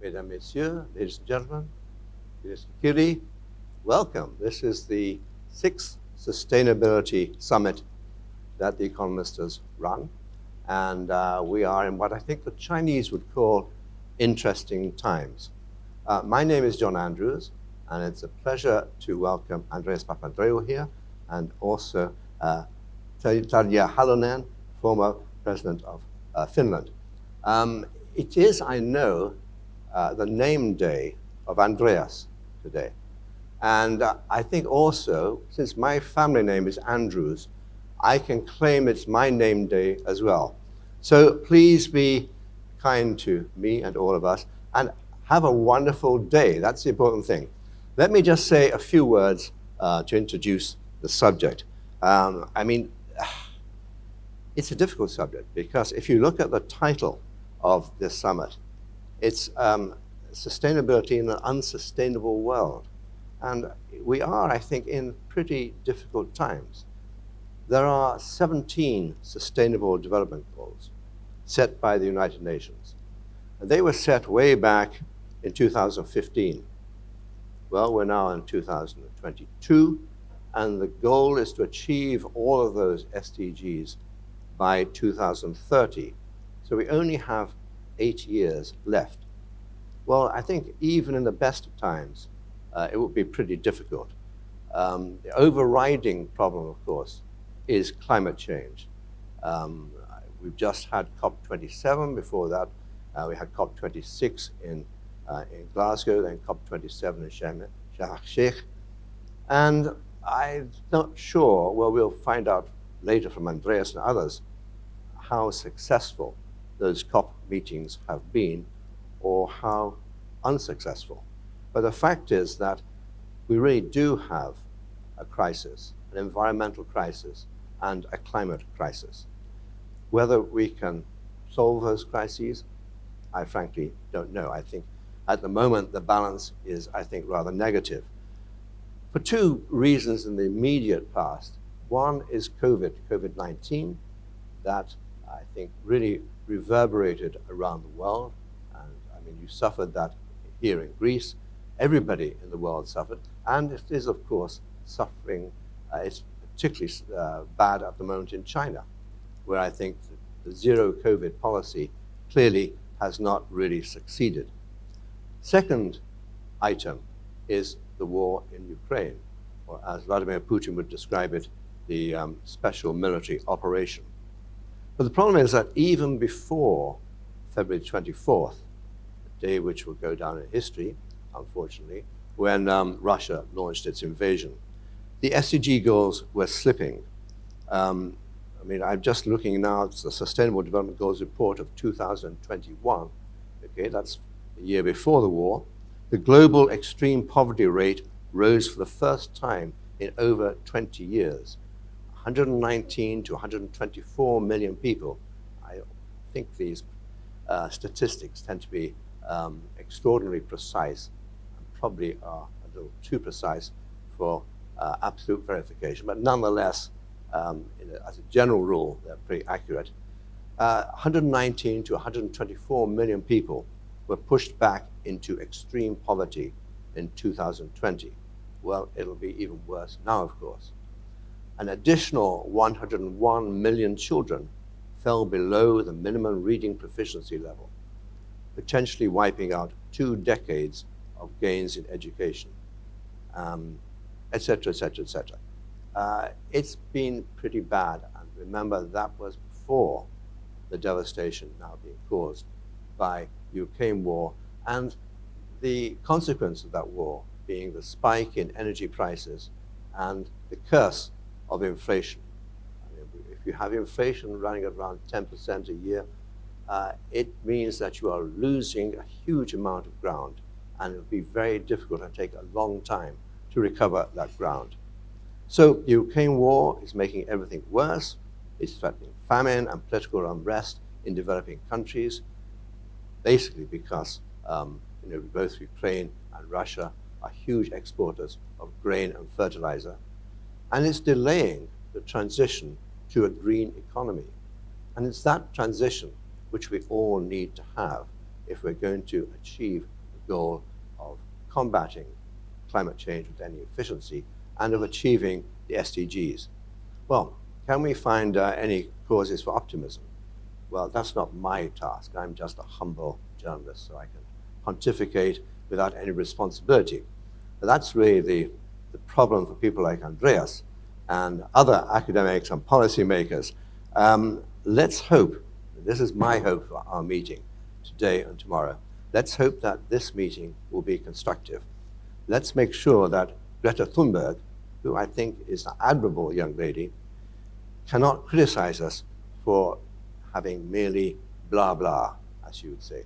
Mesdames, Messieurs, ladies and gentlemen, Mr. Kiri, welcome. This is the sixth Sustainability Summit that the ECONOMIST'S run. And we are in what I think the Chinese would call interesting times. My name is John Andrews, and it's a pleasure to welcome Andreas Papandreou here, and also Tarja Halonen, former president of Finland. It is, I know, the name day of Andreas today. And I think also, since my family name is Andrews, I can claim it's my name day as well. So please be kind to me and all of us, and have a wonderful day. That's the important thing. Let me just say a few words to introduce the subject. It's a difficult subject because if you look at the title of this summit, it's sustainability in an unsustainable world. And we are, I think, in pretty difficult times. There are 17 Sustainable Development Goals set by the United Nations. And they were set way back in 2015. Well, we're now in 2022, and the goal is to achieve all of those SDGs by 2030. So we only have 8 years left. Well, I think even in the best of times, it would be pretty difficult. The overriding problem, of course, is climate change. We've just had COP27. Before that, we had COP26 in Glasgow, then COP27 in Sharm el-Sheikh. And I'm not sure, well, we'll find out later from Andreas and others, how successful those COP meetings have been or how unsuccessful. But the fact is that we really do have a crisis, an environmental crisis and a climate crisis. Whether we can solve those crises, I frankly don't know. I think at the moment the balance is, I think, rather negative. For two reasons in the immediate past. One is COVID-19, that I think really reverberated around the world. And I mean, you suffered that here in Greece. Everybody in the world suffered. And it is, of course, suffering. It's particularly bad at the moment in China, where I think the zero COVID policy clearly has not really succeeded. Second item is the war in Ukraine, or as Vladimir Putin would describe it, the special military operation. But the problem is that even before February 24th, a day which will go down in history, unfortunately, when Russia launched its invasion, the SDG goals were slipping. I'm just looking now at the Sustainable Development Goals report of 2021. Okay, that's the year before the war. The global extreme poverty rate rose for the first time in over 20 years. 119 to 124 million people. I think these statistics tend to be extraordinarily precise, and probably are a little too precise for absolute verification, but nonetheless, as a general rule, they're pretty accurate. 119 to 124 million people were pushed back into extreme poverty in 2020. Well, it'll be even worse now, of course. An additional 101 million children fell below the minimum reading proficiency level, potentially wiping out 2 decades of gains in education, et cetera, et cetera, et cetera. It's been pretty bad, and remember that was before the devastation now being caused by the Ukraine war, and the consequence of that war being the spike in energy prices and the curse of inflation. I mean, if you have inflation running at around 10% a year, it means that you are losing a huge amount of ground, and it'll be very difficult and take a long time to recover that ground. So the Ukraine war is making everything worse. It's threatening famine and political unrest in developing countries, basically because both Ukraine and Russia are huge exporters of grain and fertilizer. And it's delaying the transition to a green economy. And it's that transition which we all need to have if we're going to achieve the goal of combating climate change with any efficiency and of achieving the SDGs. Well, can we find any causes for optimism? Well, that's not my task. I'm just a humble journalist, so I can pontificate without any responsibility. But that's really the problem for people like Andreas and other academics and policymakers. Let's hope, this is my hope for our meeting today and tomorrow, let's hope that this meeting will be constructive. Let's make sure that Greta Thunberg, who I think is an admirable young lady, cannot criticize us for having merely blah blah, as you would say.